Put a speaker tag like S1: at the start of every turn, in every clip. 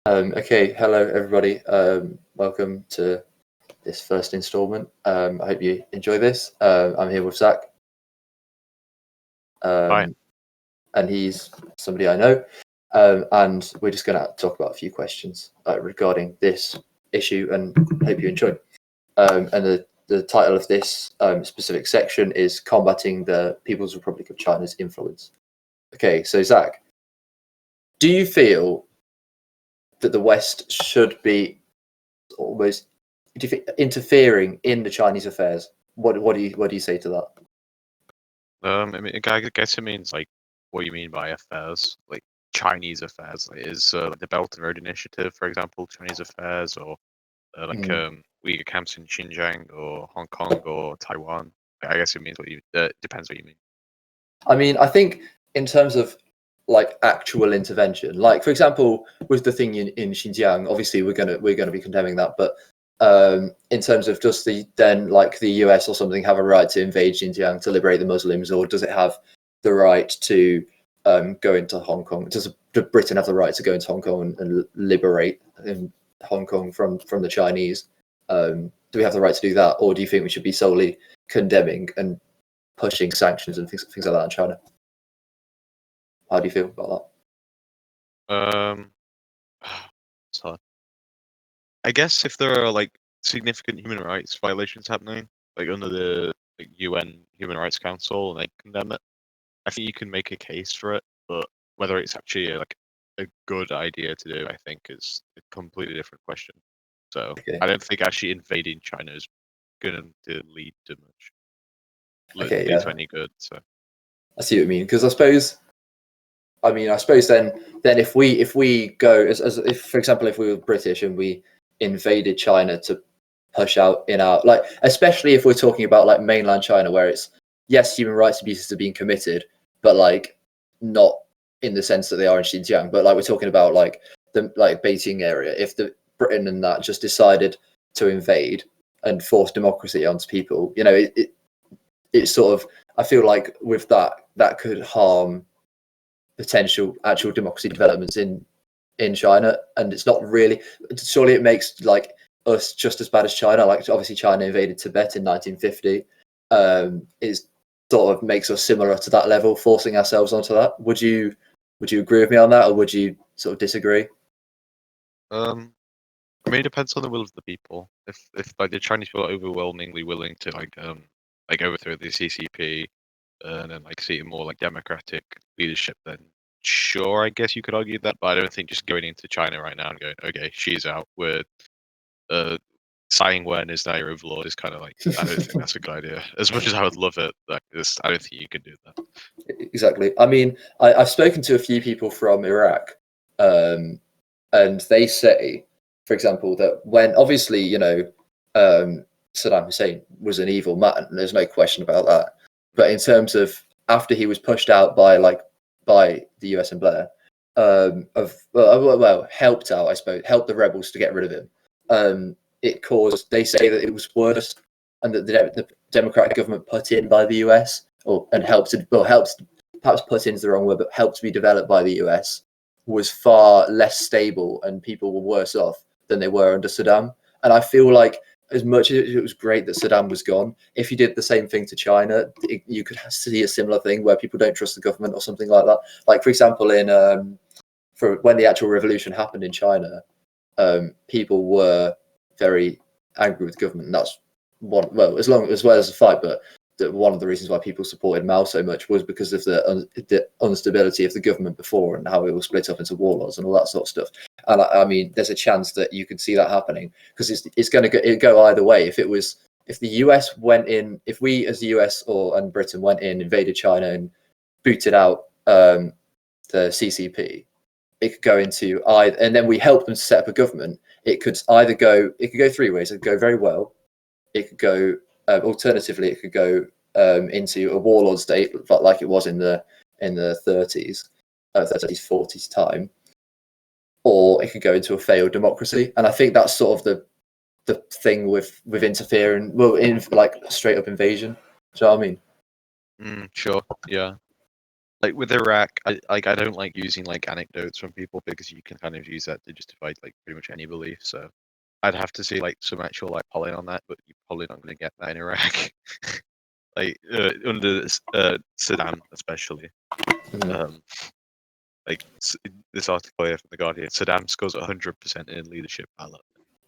S1: Okay, hello everybody. Welcome to this first installment. I hope you enjoy this. I'm here with Zach.
S2: Hi.
S1: And he's somebody I know. And we're just going to talk about a few questions regarding this issue, and hope you enjoy. And the title of this specific section is Combating the People's Republic of China's Influence. Okay, so Zach, do you feel that the West should be almost interfering in the Chinese affairs? What do you say to that?
S2: I guess it means like what you mean by affairs, like Chinese affairs. Like, is the Belt and Road Initiative, for example, Chinese affairs, or Uyghur camps in Xinjiang, or Hong Kong, or Taiwan? I guess it means what you. Depends what you mean.
S1: I mean, I think in terms of like actual intervention, like for example, with the thing in Xinjiang, obviously we're gonna be condemning that, but in terms of does the US or something have a right to invade Xinjiang to liberate the Muslims, or does it have the right to go into Hong Kong? Does Britain have the right to go into Hong Kong and liberate Hong Kong from the Chinese? Do we have the right to do that, or do you think we should be solely condemning and pushing sanctions and things like that in China? How do you feel about
S2: that? So I guess if there are like significant human rights violations happening, like under the UN Human Rights Council, and they condemn it, I think you can make a case for it. But whether it's actually a good idea to do, I think, is a completely different question. So
S1: Okay.
S2: I don't think actually invading China is going to lead to much.
S1: Okay,
S2: lead to any good. So
S1: I see what you mean, because I suppose then if we go as if, for example, if we were British and we invaded China to push out in our, like, especially if we're talking about like mainland China, where it's, yes, human rights abuses are being committed, but like not in the sense that they are in Xinjiang, but like we're talking about like the Beijing area. If the Britain and that just decided to invade and force democracy onto people, it's sort of, I feel like with that could harm potential actual democracy developments in China, and it's not really. Surely it makes like us just as bad as China. Like obviously China invaded Tibet in 1950. It sort of makes us similar to that level, forcing ourselves onto that. Would you agree with me on that, or would you sort of disagree?
S2: I mean, it depends on the will of the people. If like the Chinese people are overwhelmingly willing to like overthrow the CCP and then like see a more like democratic leadership, then sure, I guess you could argue that. But I don't think just going into China right now and going, okay, she's out, we're Tsai Ing-wen is now your overlord, is kind of like, I don't think that's a good idea. As much as I would love it, like this, I don't think you can do that.
S1: Exactly. I mean, I've spoken to a few people from Iraq, and they say, for example, that when obviously Saddam Hussein was an evil man, there's no question about that. But in terms of after he was pushed out by the US and Blair, helped out, I suppose, helped the rebels to get rid of him. It caused. They say that it was worse, and that the democratic government put in by the US, helped perhaps put in is the wrong word, but helped to be developed by the US, was far less stable, and people were worse off than they were under Saddam. And I feel like as much as it was great that Saddam was gone, if you did the same thing to China, you could see a similar thing where people don't trust the government or something like that. Like, for example, for when the actual revolution happened in China, people were very angry with the government. And that's as well as the fight, but one of the reasons why people supported Mao so much was because of the instability of the government before and how it was split up into warlords and all that sort of stuff. And I mean, there's a chance that you could see that happening, because it's going to go either way. If the US went in, if we as the US and Britain went in, invaded China and booted out the CCP, it could go into and then we helped them to set up a government. It could go three ways. It could go very well. It could go alternatively, it could go into a warlord state, like it was in the 30s, 40s time, or it could go into a failed democracy. And I think that's sort of the thing with interfering, in like straight up invasion. Do you know what I mean?
S2: Sure, yeah. like with Iraq, I don't like using like anecdotes from people because you can kind of use that to justify like pretty much any belief. So I'd have to see like some actual like polling on that, but you're probably not going to get that in Iraq. Like under Saddam especially.
S1: Mhm.
S2: Like this article here from the Guardian, Saddam scores 100% in leadership ballot.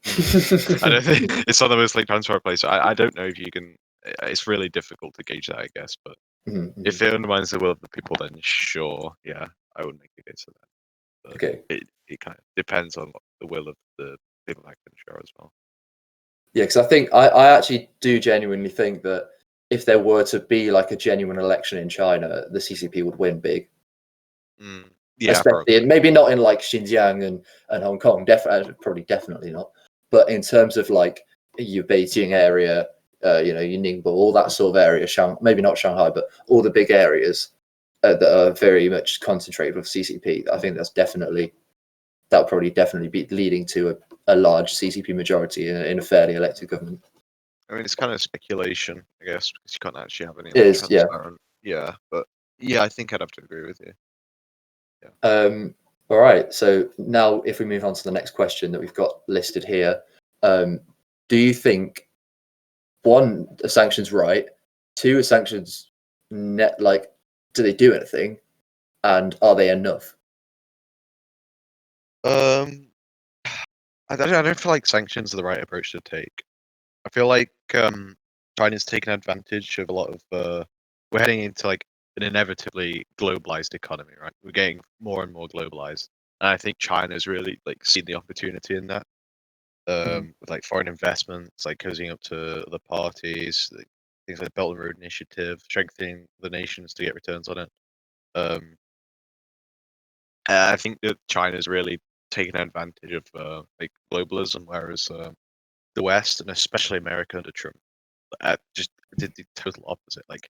S2: I don't think it's not the most like transparent place. So I don't know if you can. It's really difficult to gauge that, I guess. But if it undermines the will of the people, then sure, yeah, I would make a case for that. But
S1: Okay.
S2: it kind of depends on what the will of the people that can show as well.
S1: Yeah, because I think I actually do genuinely think that if there were to be like a genuine election in China, the CCP would win big.
S2: Yeah,
S1: Especially,
S2: probably.
S1: maybe not in like Xinjiang and Hong Kong, definitely not. But in terms of like your Beijing area, your Ningbo, all that sort of area, maybe not Shanghai, but all the big areas that are very much concentrated with CCP. I think that would probably definitely be leading to a large CCP majority in a fairly elected government.
S2: I mean, it's kind of speculation, I guess, because you can't actually have any
S1: It is,
S2: transparent. Yeah, but yeah, I think I'd have to agree with you.
S1: Yeah. All right. So now, if we move on to the next question that we've got listed here, do you think one, are sanctions right? Two, are sanctions do they do anything? And are they enough?
S2: I don't feel like sanctions are the right approach to take. I feel like China's taken advantage of a lot of. We're heading into like an inevitably globalized economy, right? We're getting more and more globalized, and I think China's really like seen the opportunity in that. With like foreign investments, like cozying up to other parties, like, things like the Belt and Road Initiative, strengthening the nations to get returns on it. I think that China's really taken advantage of like globalism, whereas the West and especially America under Trump just did the total opposite. Like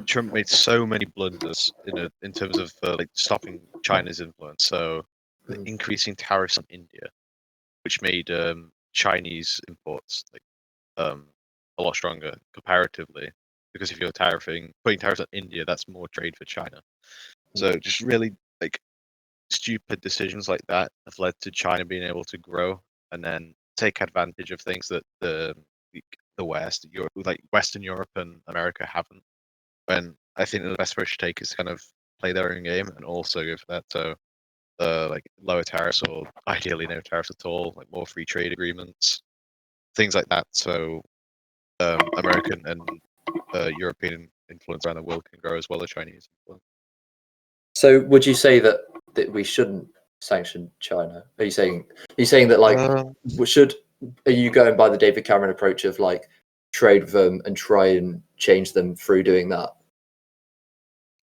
S2: Trump made so many blunders in terms of like stopping China's influence. So increasing tariffs on India, which made Chinese imports like a lot stronger comparatively, because if you're putting tariffs on India, that's more trade for China. So just really like stupid decisions like that have led to China being able to grow and then take advantage of things that the West, Europe, like Western Europe and America haven't. When I think the best approach to take is to kind of play their own game and also go for that. So like lower tariffs or ideally no tariffs at all, like more free trade agreements, things like that. So American and European influence around the world can grow as well as Chinese influence.
S1: So would you say that we shouldn't sanction China? Are you saying that like are you going by the David Cameron approach of like trade with them and try and change them through doing that?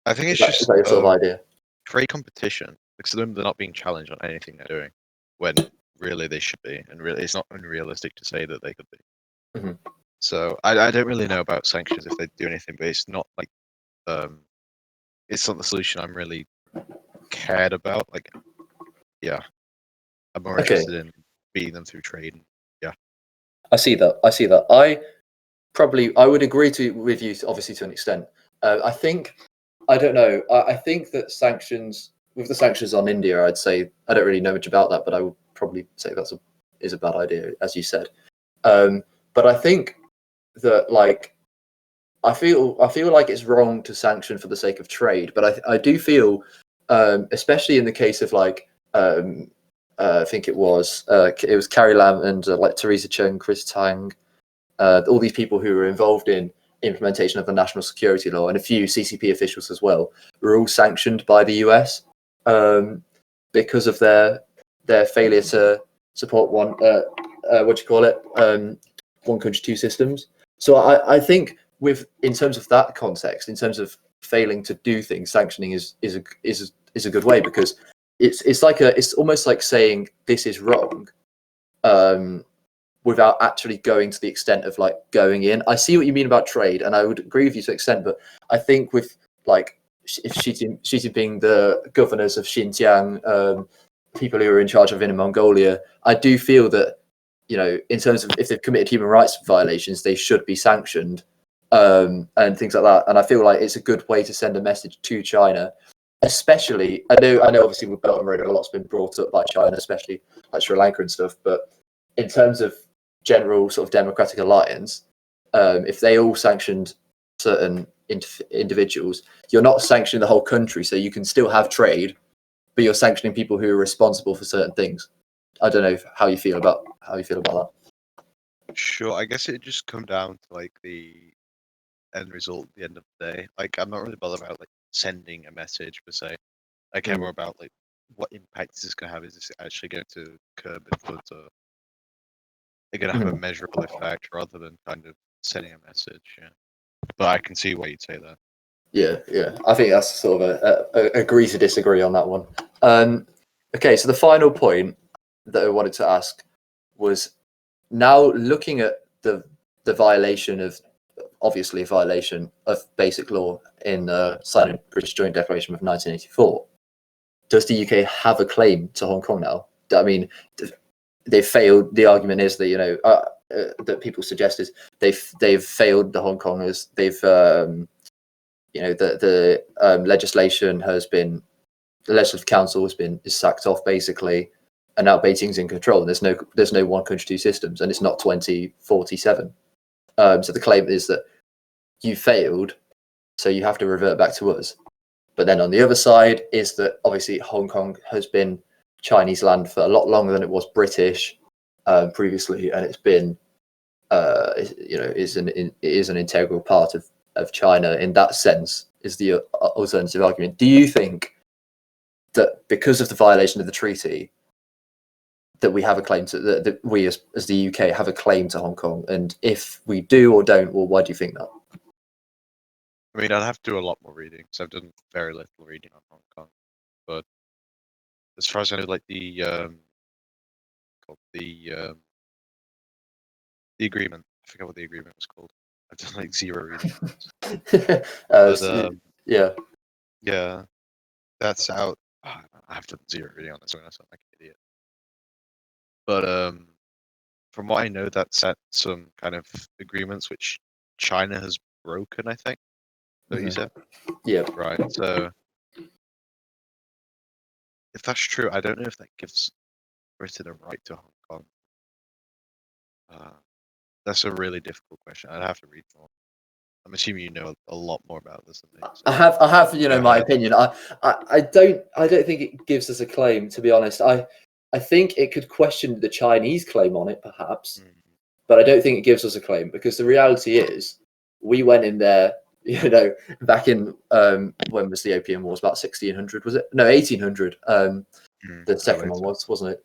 S2: I think it's
S1: is that your sort of idea?
S2: Create competition, because they're not being challenged on anything they're doing when really they should be, and really it's not unrealistic to say that they could be. So I don't really know about sanctions if they do anything, but it's not like it's not the solution I'm really cared about. Like, yeah, I'm more interested in beating them through trade. Yeah,
S1: I see that. I would agree with you, obviously, to an extent. I don't know. I think that with the sanctions on India, I'd say I don't really know much about that, but I would probably say is a bad idea, as you said. But I think that like I feel like it's wrong to sanction for the sake of trade, but I do feel, especially in the case of like I think it was Carrie Lam and like Theresa Cheng, Chris Tang, all these people who were involved in implementation of the national security law, and a few CCP officials as well, were all sanctioned by the US because of their failure to support one one country, two systems. So I think in terms of that context, in terms of failing to do things, sanctioning is a good way, because it's almost like saying this is wrong, without actually going to the extent of like going in. I see what you mean about trade, and I would agree with you to an extent, but I think with like if Xi Jinping, the governors of Xinjiang, people who are in charge of Inner Mongolia, I do feel that, in terms of if they've committed human rights violations, they should be sanctioned. and things like that. And I feel like it's a good way to send a message to China, especially. I know obviously with Belt and Road, a lot's been brought up by China, especially like Sri Lanka and stuff. But in terms of general sort of democratic alliance, if they all sanctioned certain individuals, you're not sanctioning the whole country, so you can still have trade, but you're sanctioning people who are responsible for certain things. I don't know how you feel about that.
S2: Sure, I guess it just come down to like the end result at the end of the day. Like, I'm not really bothered about like sending a message per se. I care more about like what impact is this going to have. Is this actually going to curb influence, or they're going to have a measurable effect rather than kind of sending a message? Yeah, but I can see why you'd say that.
S1: Yeah. I think that's sort of a agree to disagree on that one. Okay, so the final point that I wanted to ask was, now looking at the violation of, obviously a violation of basic law in the signed British Joint Declaration of 1984, does the UK have a claim to Hong Kong now? I mean, they've failed. The argument is that that people suggest is they've failed the Hong Kongers. They've the legislation has been, the Legislative Council is sacked off basically, and now Beijing's in control. And there's no one country, two systems, and it's not 2047. So the claim is that you failed, so you have to revert back to us. But then on the other side is that obviously Hong Kong has been Chinese land for a lot longer than it was British previously, and it's been it is an integral part of China. In that sense, is the alternative argument. Do you think that because of the violation of the treaty, that we have a claim to that we as the UK have a claim to Hong Kong? And if we do or don't, well, why do you think that?
S2: I mean, I'd have to do a lot more reading, because I've done very little reading on Hong Kong. But as far as I know, like the agreement, I forget what the agreement was called. I've done like zero reading. Yeah, that's out. I've done zero reading on this one. I sound like an idiot. But from what I know, that set some kind of agreements which China has broken, I think. That you said?
S1: Yeah.
S2: Right. So if that's true, I don't know if that gives Britain a right to Hong Kong. That's a really difficult question. I'd have to read more. I'm assuming you know a lot more about this than me. So.
S1: I have my opinion. I don't think it gives us a claim, to be honest. I think it could question the Chinese claim on it, perhaps, but I don't think it gives us a claim, because the reality is we went in there, back in when was the Opium Wars? About 1600, was it? No, 1800. The second one wasn't it?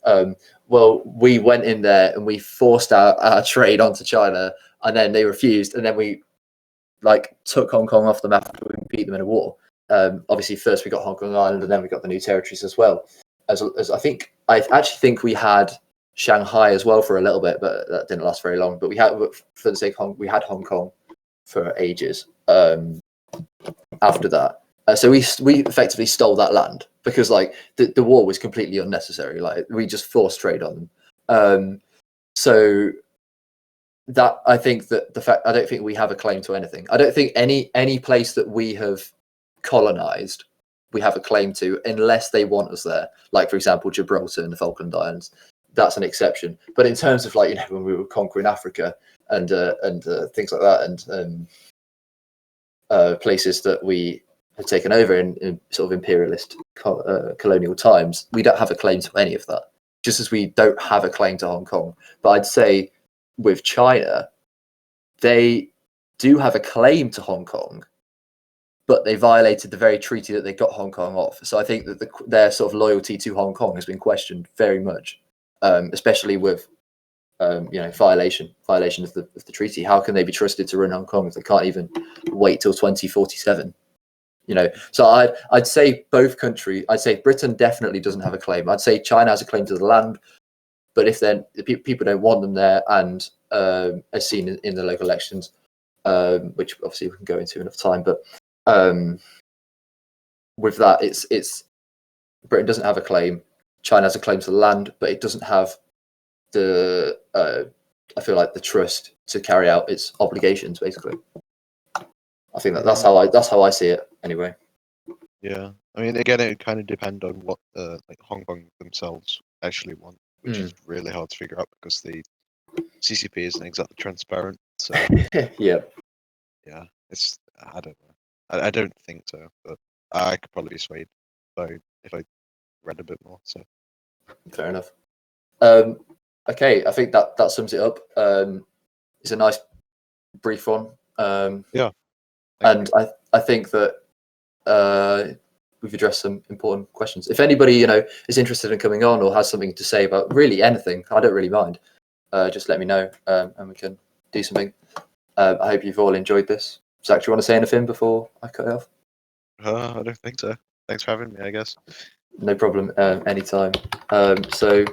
S1: Well, we went in there and we forced our trade onto China, and then they refused, and then we took Hong Kong off the map after we beat them in a war. Obviously, first we got Hong Kong Island, and then we got the new territories as well. As I actually think we had Shanghai as well for a little bit, but that didn't last very long. But for the sake of we had Hong Kong for ages after that. So we effectively stole that land, because the war was completely unnecessary. We just forced trade on them. So that, I think that I don't think we have a claim to anything. I don't think any place that we have colonized we have a claim to, unless they want us there. Like, for example, Gibraltar and the Falkland Islands. That's an exception. But in terms of when we were conquering Africa and things like that, and places that we had taken over in sort of imperialist colonial times, we don't have a claim to any of that. Just as we don't have a claim to Hong Kong. But I'd say with China, they do have a claim to Hong Kong, but they violated the very treaty that they got Hong Kong off. So I think that their sort of loyalty to Hong Kong has been questioned very much, especially with violation of the treaty. How can they be trusted to run Hong Kong if they can't even wait till 2047? So I'd say both countries. I'd say Britain definitely doesn't have a claim. I'd say China has a claim to the land, but if then the people don't want them there, and as seen in the local elections, which obviously we can go into enough time, but with that, it's Britain doesn't have a claim. China has a claim to the land, but it doesn't have the I feel like the trust to carry out its obligations, basically. I think that's how I see it anyway.
S2: Yeah, I mean, again, it would kind of depend on what like Hong Kong themselves actually want, which is really hard to figure out because the CCP isn't exactly transparent. So
S1: Yeah.
S2: yeah, I don't know. I don't think so, but I could probably be swayed if I read a bit more. So
S1: Fair enough. Okay, I think that sums it up. It's a nice brief one.
S2: yeah,
S1: and I think that we've addressed some important questions. If anybody is interested in coming on or has something to say about really anything, I don't really mind. Just let me know, and we can do something. I hope you've all enjoyed this. Zach, do you want to say anything before I cut it off?
S2: I don't think so. Thanks for having me, I guess.
S1: No problem. Anytime. So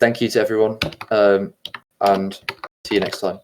S1: thank you to everyone, and see you next time.